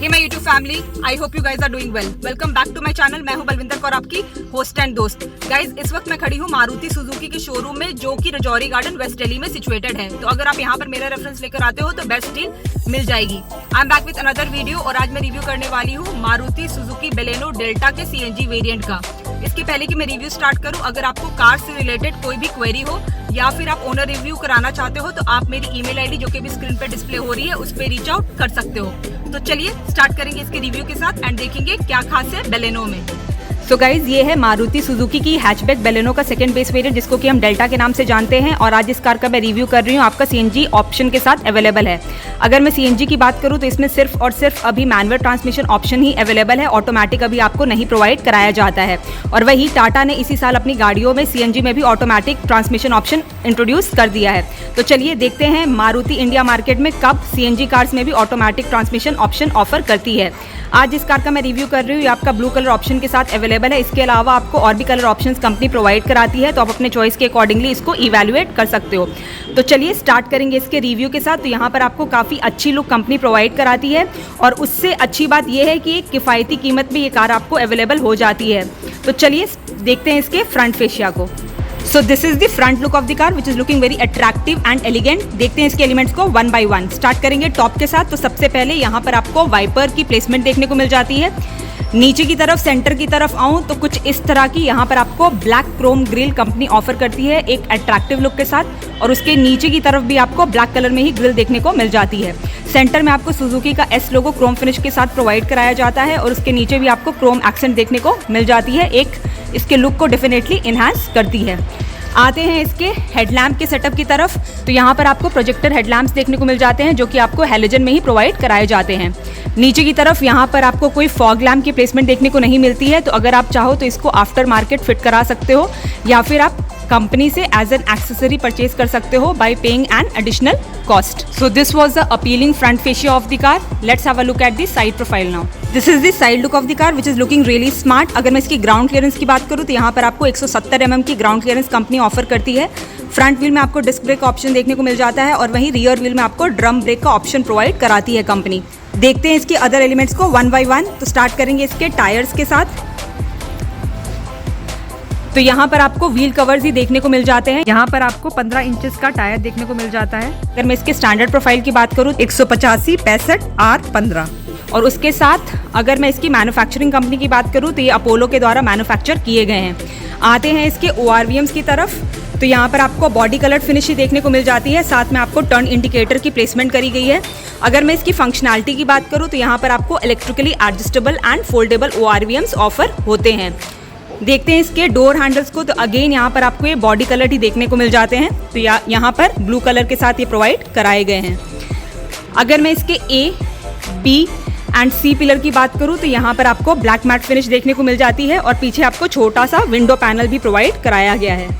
Hey my YouTube family, I hope you guys are doing well. Welcome back to my channel. मैं हूं बलविंदर कौर, आपकी host and दोस्त। Guys, इस वक्त मैं खड़ी हूं मारुति सुजुकी के शोरूम में, जो कि रजौरी गार्डन वेस्ट दिल्ली में सिचुएटेड है। तो अगर आप यहां पर मेरा रेफरेंस लेकर आते हो तो बेस्ट डील मिल जाएगी। I am back with another video और आज मैं रिव्यू करने वाली हूँ मारुति सुजुकी बेलेनो डेल्टा के सीएनजी वेरिएंट का। इसके पहले कि मैं रिव्यू स्टार्ट करूं, अगर आपको कार से रिलेटेड कोई भी क्वेरी हो या फिर आप ओनर रिव्यू कराना चाहते हो तो आप मेरी ईमेल आईडी जो कि भी स्क्रीन पे डिस्प्ले हो रही है उस पे रीच आउट कर सकते हो। तो चलिए स्टार्ट करेंगे इसके रिव्यू के साथ एंड देखेंगे क्या खास है बेलेनो में। तो गाइज, ये है मारुति सुजुकी की हैचबैक बेलेनो का सेकंड बेस वेरिएंट, जिसको कि हम डेल्टा के नाम से जानते हैं। और आज इस कार का मैं रिव्यू कर रही हूँ, आपका सीएनजी ऑप्शन के साथ अवेलेबल है। अगर मैं सीएनजी की बात करूँ तो इसमें सिर्फ और सिर्फ अभी मैनुअल ट्रांसमिशन ऑप्शन ही अवेलेबल है, ऑटोमेटिक अभी आपको नहीं प्रोवाइड कराया जाता है। और वही टाटा ने इसी साल अपनी गाड़ियों में सीएनजी में भी ऑटोमेटिक ट्रांसमिशन ऑप्शन इंट्रोड्यूस कर दिया है। तो चलिए देखते हैं मारुति इंडिया मार्केट में कब सीएनजी कार्स में भी ऑटोमेटिक ट्रांसमिशन ऑप्शन ऑफर करती है। आज इस कार का मैं रिव्यू कर रही हूँ, ये आपका ब्लू कलर ऑप्शन के साथ अवेलेबल है। इसके अलावा आपको और भी कलर ऑप्शंस कंपनी प्रोवाइड कराती है, तो आप अपने चॉइस के अकॉर्डिंगली इसको इवैल्यूएट कर सकते हो। तो चलिए स्टार्ट करेंगे इसके रिव्यू के साथ। तो यहाँ पर आपको काफ़ी अच्छी लुक कंपनी प्रोवाइड कराती है और उससे अच्छी बात यह है कि एक किफ़ायती कीमत में ये कार आपको अवेलेबल हो जाती है। तो चलिए देखते हैं इसके फ्रंट फेशिया को। So this is the front look of the car which is looking very attractive and elegant. देखते हैं इसके एलिमेंट्स को वन बाय वन। स्टार्ट करेंगे टॉप के साथ। तो सबसे पहले यहाँ पर आपको वाइपर की प्लेसमेंट देखने को मिल जाती है। नीचे की तरफ, सेंटर की तरफ आऊँ तो कुछ इस तरह की यहाँ पर आपको black Chrome grill company offer करती है एक अट्रैक्टिव लुक के साथ। और उसके नीचे की तरफ भी आपको ब्लैक कलर में ही ग्रिल देखने को मिल जाती है। सेंटर में आपको सुजुकी का एस लोगो क्रोम फिनिश के साथ प्रोवाइड कराया जाता है और उसके नीचे भी आपको क्रोम एक्सेंट देखने को मिल जाती है, एक इसके लुक को डेफिनेटली इन्हांस करती है। आते हैं इसके हेडलैम्प के सेटअप की तरफ। तो यहाँ पर आपको प्रोजेक्टर हेडलैम्प्स देखने को मिल जाते हैं, जो कि आपको हैलोजन में ही प्रोवाइड कराए जाते हैं। नीचे की तरफ यहाँ पर आपको कोई फॉग लैम्प की प्लेसमेंट देखने को नहीं मिलती है, तो अगर आप चाहो तो इसको आफ्टर मार्केट फिट करा सकते हो या फिर आप कंपनी से एज एन एक्सेसरी परचेज कर सकते हो bye paying an additional cost. So this was the appealing front fascia of the car. Let's have a look at the side profile now. This is the side look of the car which is looking really smart. अगर मैं इसकी ground clearance की बात करूँ तो यहाँ पर आपको 170 mm की ग्राउंड क्लियरेंस कंपनी ऑफर करती है। फ्रंट व्हील में आपको डिस्क ब्रेक का ऑप्शन देखने को मिल जाता है और वहीं रियर व्हील में आपको ड्रम ब्रेक का ऑप्शन प्रोवाइड कराती है कंपनी। देखते हैं इसके अदर एलिमेंट्स को वन बाय वन। तो स्टार्ट करेंगे इसके टायर्स के साथ। तो यहाँ पर आपको व्हील कवर्स ही देखने को मिल जाते हैं। यहाँ पर आपको 15 इंचेस का टायर देखने को मिल जाता है। अगर मैं इसके स्टैंडर्ड प्रोफाइल की बात करूँ 185 65 R15। और उसके साथ अगर मैं इसकी मैन्युफैक्चरिंग कंपनी की बात करूँ तो ये अपोलो के द्वारा मैन्युफैक्चर किए गए हैं। आते हैं इसके ORVMs की तरफ। तो यहाँ पर आपको बॉडी कलर फिनिश ही देखने को मिल जाती है, साथ में आपको टर्न इंडिकेटर की प्लेसमेंट करी गई है। अगर मैं इसकी फंक्शनैलिटी की बात करूँ तो यहाँ पर आपको electrically adjustable and foldable ORVMs offer होते हैं। देखते हैं इसके डोर हैंडल्स को। तो अगेन यहाँ पर आपको ये बॉडी कलर ही देखने को मिल जाते हैं, तो यहाँ पर ब्लू कलर के साथ ये प्रोवाइड कराए गए हैं। अगर मैं इसके A, B and C pillar की बात करूँ तो यहाँ पर आपको ब्लैक मैट फिनिश देखने को मिल जाती है और पीछे आपको छोटा सा विंडो पैनल भी प्रोवाइड कराया गया है।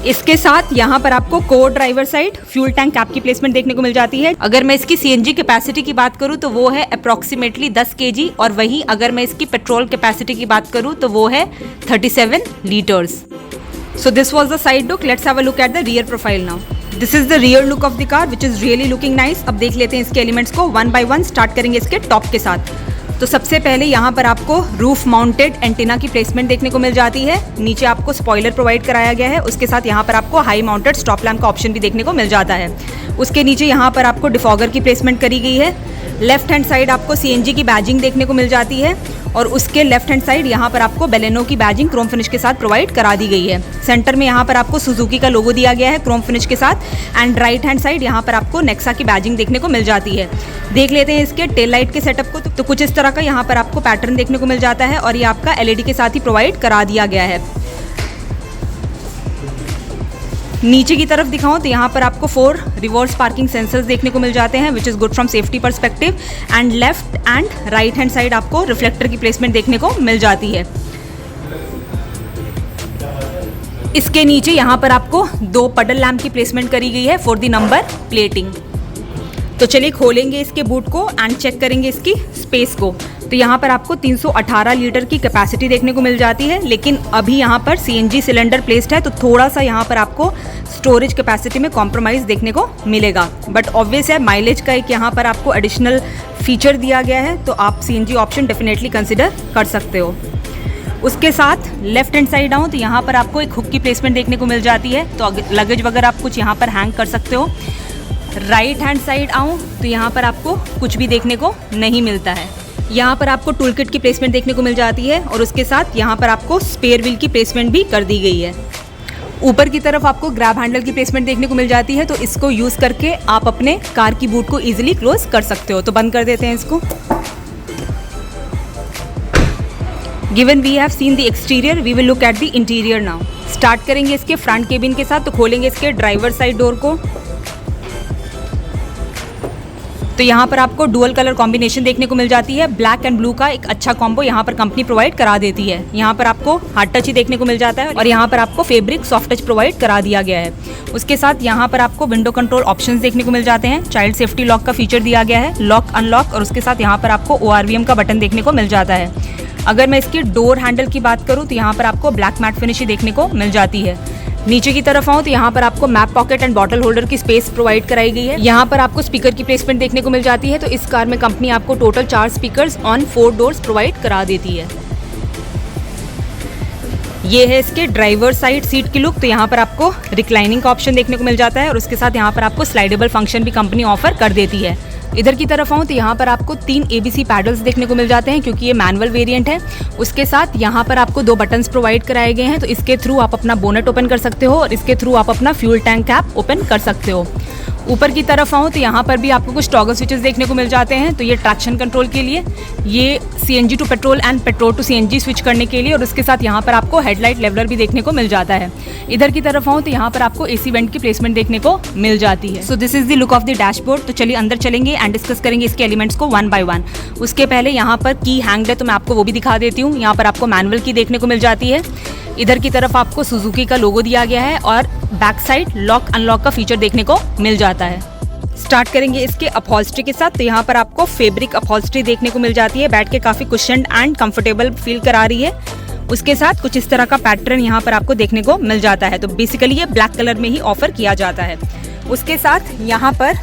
इसके साथ यहाँ पर आपको core driver side fuel tank cap की प्लेसमेंट देखने को मिल जाती है। अगर मैं इसकी सीएनजी कैपेसिटी की बात करूँ तो वो है अप्रॉक्सीमेटली 10 kg और वही अगर मैं इसकी पेट्रोल कैपेसिटी की बात करूँ तो वो है 37 litres. So this was the side look. Let's have a look at the rear profile now. This is the rear look of the car which is really looking nice. अब देख लेते हैं इसके एलिमेंट्स को वन बाय वन। स्टार्ट करेंगे इसके top के साथ। तो सबसे पहले यहाँ पर आपको रूफ माउंटेड एंटीना की प्लेसमेंट देखने को मिल जाती है। नीचे आपको स्पॉइलर प्रोवाइड कराया गया है। उसके साथ यहाँ पर आपको हाई माउंटेड स्टॉप लैम्प का ऑप्शन भी देखने को मिल जाता है। उसके नीचे यहाँ पर आपको डिफॉगर की प्लेसमेंट करी गई है। लेफ्ट हैंड साइड आपको सीएनजी की बैजिंग देखने को मिल जाती है और उसके लेफ्ट हैंड साइड यहाँ पर आपको बेलेनो की बैजिंग क्रोम फिनिश के साथ प्रोवाइड करा दी गई है। सेंटर में यहाँ पर आपको सुजुकी का लोगो दिया गया है क्रोम फिनिश के साथ एंड राइट हैंड साइड यहाँ पर आपको नेक्सा की बैजिंग देखने को मिल जाती है। देख लेते हैं इसके टेल लाइट के सेटअप को। तो कुछ इस तरह का यहाँ पर आपको पैटर्न देखने को मिल जाता है और ये आपका LED के साथ ही प्रोवाइड करा दिया गया है। नीचे की तरफ दिखाऊं तो यहाँ पर आपको 4 रिवर्स पार्किंग सेंसर्स देखने को मिल जाते हैं which is good from safety perspective and left and right hand side आपको रिफ्लेक्टर की प्लेसमेंट देखने को मिल जाती है। इसके नीचे यहाँ पर आपको 2 पडल लैम्प की प्लेसमेंट करी गई है फॉर द नंबर प्लेटिंग। तो चलिए खोलेंगे इसके बूट को एंड चेक करेंगे इसकी स्पेस को। तो यहाँ पर आपको 318 लीटर की कैपेसिटी देखने को मिल जाती है, लेकिन अभी यहाँ पर सीएनजी सिलेंडर प्लेस्ड है तो थोड़ा सा यहाँ पर आपको स्टोरेज कैपेसिटी में कॉम्प्रोमाइज़ देखने को मिलेगा। बट ऑब्वियस है माइलेज का एक यहाँ पर आपको एडिशनल फीचर दिया गया है, तो आप CNG ऑप्शन डेफिनेटली कंसिडर कर सकते हो। उसके साथ लेफ्ट हैंड साइड आऊँ तो यहाँ पर आपको एक हुक की प्लेसमेंट देखने को मिल जाती है, तो लगेज वगैरह आप कुछ यहाँ पर हैंग कर सकते हो। राइट हैंड साइड आऊँ तो यहाँ पर आपको कुछ भी देखने को नहीं मिलता है। यहाँ पर आपको टूल किट की प्लेसमेंट देखने को मिल जाती है और उसके साथ यहाँ पर आपको स्पेयर व्हील की प्लेसमेंट भी कर दी गई है। ऊपर की तरफ आपको ग्रैब हैंडल की प्लेसमेंट देखने को मिल जाती है, तो इसको यूज़ करके आप अपने कार की बूट को ईजिली क्लोज कर सकते हो। तो बंद कर देते हैं इसको। Given we have seen the exterior, we will look at the interior now. Start करेंगे इसके फ्रंट केबिन के साथ, तो खोलेंगे इसके ड्राइवर साइड डोर को। तो यहाँ पर आपको डुअल कलर कॉम्बिनेशन देखने को मिल जाती है। ब्लैक एंड ब्लू का एक अच्छा कॉम्बो यहाँ पर कंपनी प्रोवाइड करा देती है। यहाँ पर आपको हार्ड टच ही देखने को मिल जाता है और यहाँ पर आपको फैब्रिक सॉफ्ट टच प्रोवाइड करा दिया गया है। उसके साथ यहाँ पर आपको विंडो कंट्रोल ऑप्शंस देखने को मिल जाते हैं। चाइल्ड सेफ्टी लॉक का फीचर दिया गया है, लॉक अनलॉक, और उसके साथ यहाँ पर आपको ORVM का बटन देखने को मिल जाता है। अगर मैं इसकी डोर हैंडल की बात करूँ तो यहाँ पर आपको ब्लैक मैट फिनिश देखने को मिल जाती है। नीचे की तरफ आऊँ तो यहाँ पर आपको map pocket and bottle holder की स्पेस प्रोवाइड कराई गई है। यहाँ पर आपको स्पीकर की प्लेसमेंट देखने को मिल जाती है। तो इस कार में कंपनी आपको total 4 speakers on 4 doors provide करा देती है। ये है इसके ड्राइवर साइड सीट की लुक। तो यहाँ पर आपको रिक्लाइनिंग का ऑप्शन देखने को मिल जाता है और उसके साथ यहाँ पर आपको स्लाइडेबल फंक्शन भी कंपनी ऑफर कर देती है। इधर की तरफ आऊँ तो यहाँ पर आपको 3 ABC पैडल्स देखने को मिल जाते हैं, क्योंकि ये मैनुअल वेरिएंट है। उसके साथ यहाँ पर आपको 2 बटन्स प्रोवाइड कराए गए हैं, तो इसके थ्रू आप अपना बोनेट ओपन कर सकते हो और इसके थ्रू आप अपना फ्यूल टैंक कैप ओपन कर सकते हो। ऊपर की तरफ आऊँ तो यहाँ पर भी आपको कुछ टॉगल स्विचेस देखने को मिल जाते हैं। तो ये ट्रैक्शन कंट्रोल के लिए, ये CNG to petrol and petrol to CNG switch करने के लिए, और उसके साथ यहाँ पर आपको हेडलाइट लेवलर भी देखने को मिल जाता है। इधर की तरफ आऊँ तो यहाँ पर आपको AC वेंट की प्लेसमेंट देखने को मिल जाती है। So this is the look of the dashboard. तो चलिए अंदर चलेंगे एंड डिस्कस करेंगे इसके एलिमेंट्स को 1 by 1। उसके पहले यहाँ पर की हैंग्ड है, तो मैं आपको वो भी दिखा देती हूँ। यहाँ पर आपको मैनुअल की देखने को मिल जाती है। इधर की तरफ आपको सुजुकी का लोगो दिया गया है और बैक साइड लॉक अनलॉक का फीचर देखने को मिल जाता है। स्टार्ट करेंगे इसके अपहोल्स्ट्री के साथ। तो यहाँ पर आपको फैब्रिक अपहोल्स्ट्री देखने को मिल जाती है। बैठ के काफ़ी कुशन्ड एंड कंफर्टेबल फील करा रही है। उसके साथ कुछ इस तरह का पैटर्न यहाँ पर आपको देखने को मिल जाता है। तो बेसिकली ये ब्लैक कलर में ही ऑफर किया जाता है। उसके साथ यहाँ पर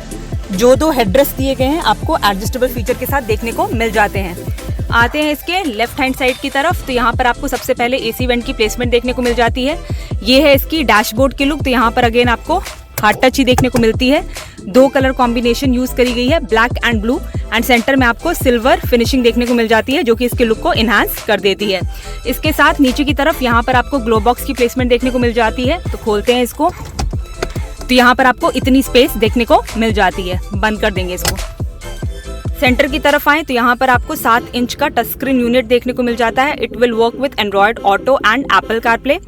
जो 2 हेडरेस्ट दिए गए हैं आपको एडजस्टेबल फीचर के साथ देखने को मिल जाते हैं। आते हैं इसके लेफ्ट हैंड साइड की तरफ। तो यहाँ पर आपको सबसे पहले AC वेंट की प्लेसमेंट देखने को मिल जाती है। ये है इसकी डैशबोर्ड की लुक। तो यहाँ पर अगेन आपको हार्ड टच ही देखने को मिलती है। 2 कलर कॉम्बिनेशन यूज करी गई है, black and blue, and centre में आपको सिल्वर फिनिशिंग देखने को मिल जाती है, जो कि इसके लुक को इनहांस कर देती है। इसके साथ नीचे की तरफ यहाँ पर आपको ग्लो बॉक्स की प्लेसमेंट देखने को मिल जाती है। तो खोलते हैं इसको, तो यहाँ पर आपको इतनी स्पेस देखने को मिल जाती है। बंद कर देंगे इसको। सेंटर की तरफ आए तो यहाँ पर आपको 7 इंच का टच स्क्रीन यूनिट देखने को मिल जाता है। It will work with Android auto and Apple CarPlay.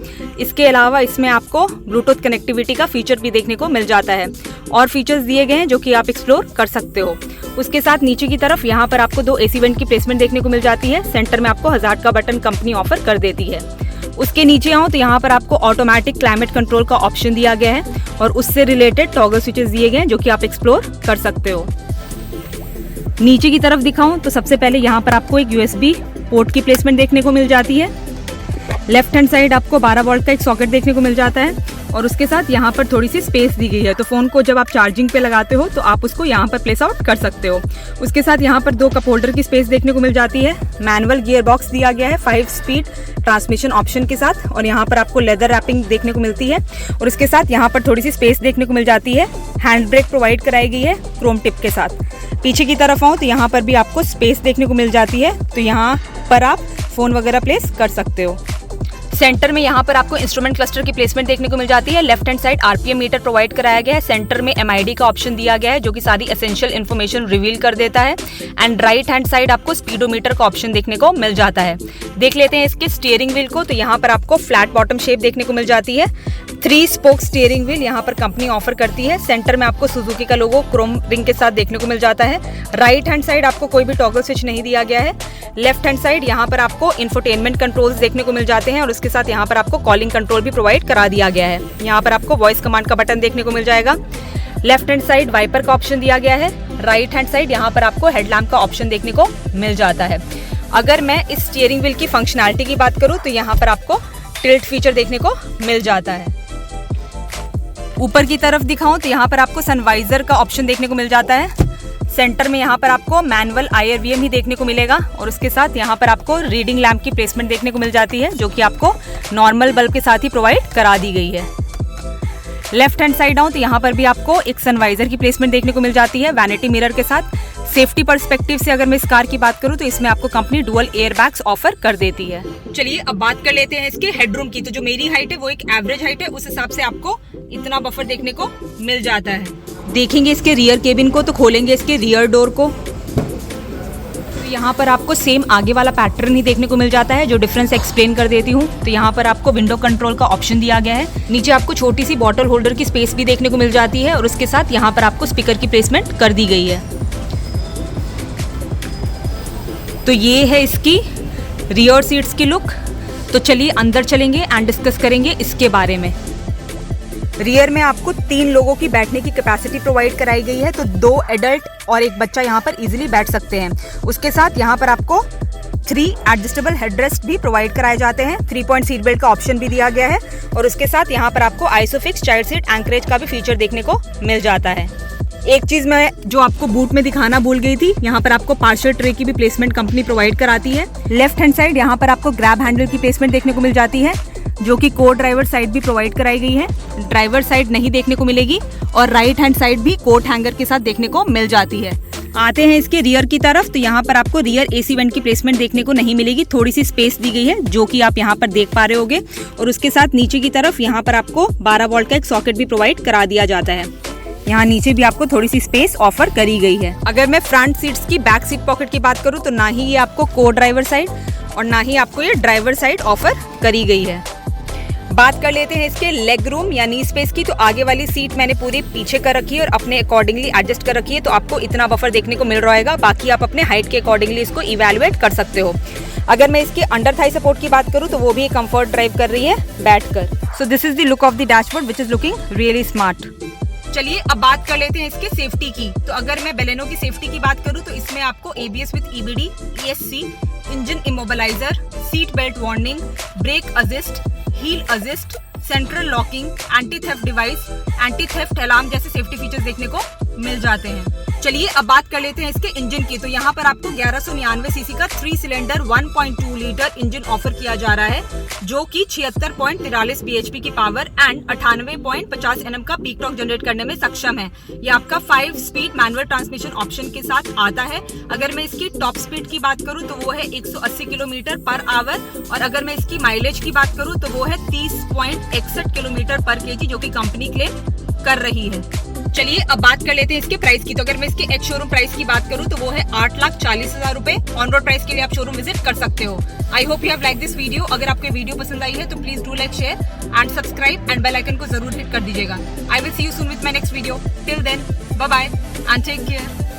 इसके अलावा इसमें आपको ब्लूटूथ कनेक्टिविटी का फीचर भी देखने को मिल जाता है और फीचर्स दिए गए हैं जो कि आप एक्सप्लोर कर सकते हो। उसके साथ नीचे की तरफ यहाँ पर आपको 2 AC वेंट की प्लेसमेंट देखने को मिल जाती है। सेंटर में आपको हजार्ड का बटन कंपनी ऑफर कर देती है। उसके नीचे आऊँ तो यहाँ पर आपको ऑटोमेटिक क्लाइमेट कंट्रोल का ऑप्शन दिया गया है और उससे रिलेटेड टॉगल स्विचेस दिए गए हैं जो कि आप एक्सप्लोर कर सकते हो। नीचे की तरफ दिखाऊं तो सबसे पहले यहाँ पर आपको एक USB पोर्ट की प्लेसमेंट देखने को मिल जाती है। लेफ्ट हैंड साइड आपको 12 वोल्ट का एक सॉकेट देखने को मिल जाता है और उसके साथ यहाँ पर थोड़ी सी स्पेस दी गई है। तो फ़ोन को जब आप चार्जिंग पे लगाते हो तो आप उसको यहाँ पर प्लेस आउट कर सकते हो। उसके साथ यहाँ पर 2 कप होल्डर की स्पेस देखने को मिल जाती है। मैनुअल गियर बॉक्स दिया गया है 5 स्पीड ट्रांसमिशन ऑप्शन के साथ और यहाँ पर आपको लेदर रैपिंग देखने को मिलती है और उसके साथ यहाँ पर थोड़ी सी स्पेस देखने को मिल जाती है। हैंड ब्रेक प्रोवाइड कराई गई है क्रोम टिप के साथ। पीछे की तरफ आऊँ तो यहाँ पर भी आपको स्पेस देखने को मिल जाती है, तो यहाँ पर आप फ़ोन वगैरह प्लेस कर सकते हो। सेंटर में यहाँ पर आपको इंस्ट्रूमेंट क्लस्टर की प्लेसमेंट देखने को मिल जाती है। Left hand side RPM meter provide कराया गया है। सेंटर में MID का ऑप्शन दिया गया है जो कि सारी एसेंशियल इन्फॉर्मेशन रिवील कर देता है एंड राइट हैंड साइड आपको स्पीडोमीटर का ऑप्शन देखने को मिल जाता है। देख लेते हैं इसके स्टीयरिंग व्हील को। तो यहाँ पर आपको फ्लैट बॉटम शेप देखने को मिल जाती है। 3 स्पोक स्टीयरिंग व्हील यहाँ पर कंपनी ऑफर करती है। सेंटर में आपको सुजुकी का लोगो क्रोम रिंग के साथ देखने को मिल जाता है। राइट हैंड साइड आपको कोई भी टॉगल स्विच नहीं दिया गया है। लेफ्ट हैंड साइड यहाँ पर आपको इंफोटेनमेंट कंट्रोल्स देखने को मिल जाते हैं और उसके साथ यहाँ पर आपको कॉलिंग कंट्रोल भी प्रोवाइड करा दिया गया है। यहाँ पर आपको वॉइस कमांड का बटन देखने को मिल जाएगा। लेफ्ट हैंड साइड वाइपर का ऑप्शन दिया गया है। राइट हैंड साइड यहाँ पर आपको हेडलैम्प का ऑप्शन देखने को मिल जाता है। अगर मैं इस स्टीयरिंग व्हील की फंक्शनैलिटी की बात करूँ तो यहाँ पर आपको टिल्ट फीचर देखने को मिल जाता है। ऊपर की तरफ दिखाऊं तो यहाँ पर आपको सनवाइजर का ऑप्शन देखने को मिल जाता है। सेंटर में यहाँ पर आपको मैनुअल IRVM ही देखने को मिलेगा और उसके साथ यहाँ पर आपको रीडिंग लैम्प की प्लेसमेंट देखने को मिल जाती है, जो कि आपको नॉर्मल बल्ब के साथ ही प्रोवाइड करा दी गई है। लेफ्ट हैंड साइड आऊँ तो यहाँ पर भी आपको एक सनवाइजर की प्लेसमेंट देखने को मिल जाती है वैनिटी मिरर के साथ। सेफ्टी पर्सपेक्टिव से अगर मैं इस कार की बात करूं तो इसमें आपको company dual air bags offer कर देती है। चलिए अब बात कर लेते हैं इसके हेडरूम की। तो जो मेरी हाइट है वो एक एवरेज हाइट है, उस हिसाब से आपको इतना बफर देखने को मिल जाता है। देखेंगे इसके रियर केबिन को तो खोलेंगे इसके रियर डोर को, तो यहाँ पर आपको सेम आगे वाला पैटर्न ही देखने को मिल जाता है। जो डिफरेंस एक्सप्लेन कर देती हूँ। तो यहाँ पर आपको विंडो कंट्रोल का ऑप्शन दिया गया है। नीचे आपको छोटी सी बॉटल होल्डर की स्पेस भी देखने को मिल जाती है और उसके साथ यहाँ पर आपको स्पीकर की प्लेसमेंट कर दी गई है। तो ये है इसकी रियर सीट्स की लुक। तो चलिए अंदर चलेंगे एंड डिस्कस करेंगे इसके बारे में। रियर में आपको 3 लोगों की बैठने की कैपेसिटी प्रोवाइड कराई गई है, तो 2 एडल्ट और एक बच्चा यहाँ पर इजीली बैठ सकते हैं। उसके साथ यहाँ पर आपको 3 एडजस्टेबल हेडरेस्ट भी प्रोवाइड कराए जाते हैं। 3 पॉइंट सीट बेल्ट का ऑप्शन भी दिया गया है और उसके साथ यहाँ पर आपको आइसोफिक्स चाइल्ड सीट एंकरेज का भी फीचर देखने को मिल जाता है। एक चीज मैं जो आपको बूट में दिखाना भूल गई थी, यहाँ पर आपको पार्सल ट्रे की भी प्लेसमेंट कंपनी प्रोवाइड कराती है। लेफ्ट हैंड साइड यहाँ पर आपको ग्रैब हैंडल की प्लेसमेंट देखने को मिल जाती है, जो कि को ड्राइवर साइड भी प्रोवाइड कराई गई है। ड्राइवर साइड नहीं देखने को मिलेगी और राइट हैंड साइड भी कोट हैंगर के साथ देखने को मिल जाती है। आते हैं इसके रियर की तरफ, तो यहाँ पर आपको रियर AC वेंट की प्लेसमेंट देखने को नहीं मिलेगी। थोड़ी सी स्पेस दी गई है जो कि आप यहाँ पर देख पा रहे होगे और उसके साथ नीचे की तरफ यहाँ पर आपको 12 वोल्ट का एक सॉकेट भी प्रोवाइड करा दिया जाता है। यहाँ नीचे भी आपको थोड़ी सी स्पेस ऑफर करी गई है। अगर मैं फ्रंट सीट्स की बैक सीट पॉकेट की बात करूँ तो ना ही ये आपको को ड्राइवर साइड और ना ही आपको ये ड्राइवर साइड ऑफर करी गई है। बात कर लेते हैं इसके लेग रूम या नी स्पेस की। तो आगे वाली सीट मैंने पूरी पीछे कर रखी है और अपने अकॉर्डिंगली एडजस्ट कर रखी है, तो आपको इतना बफर देखने को मिल रहा है। बाकी आप अपने हाइट के अकॉर्डिंगली इसको इवैल्यूएट कर सकते हो। अगर मैं इसके अंडर थाई सपोर्ट की बात करूँ तो वो भी कंफर्ट ड्राइव कर रही है बैठकर। So this is the look of the dashboard which is looking really smart. चलिए अब बात कर लेते हैं इसके सेफ्टी की। तो अगर मैं बेलेनो की सेफ्टी की बात करूं तो इसमें आपको ABS with EBD, ESC, engine immobiliser, seat belt warning, brake assist, hill assist, central locking, anti theft device, anti theft alarm जैसे सेफ्टी फीचर्स देखने को मिल जाते हैं। चलिए अब बात कर लेते हैं इसके इंजन की। तो यहाँ पर आपको 1199 सीसी का 3 सिलेंडर 1.2 लीटर इंजन ऑफर किया जा रहा है, जो कि 76.43 bhp की पावर एंड 98.50 Nm का पीक टॉर्क जनरेट करने में सक्षम है। ये आपका 5 स्पीड मैनुअल ट्रांसमिशन ऑप्शन के साथ आता है। अगर मैं इसकी टॉप स्पीड की बात करूँ तो वो है 180 किलोमीटर पर आवर और अगर मैं इसकी माइलेज की बात करूँ तो वो है 30.61 किलोमीटर पर kg, जो कि कंपनी क्लेम कर रही है। चलिए अब बात कर लेते हैं इसके प्राइस की। तो अगर मैं इसके एक्स शोरूम प्राइस की बात करूं तो वो है 8,40,000 रुपए। ऑन रोड प्राइस के लिए आप शोरूम विजिट कर सकते हो। I hope you have like this video. अगर आपको वीडियो पसंद आई है तो please do like, share and subscribe and bell icon को जरूर हिट कर दीजिएगा। I will see you soon with my next video. Till then bye bye and take care.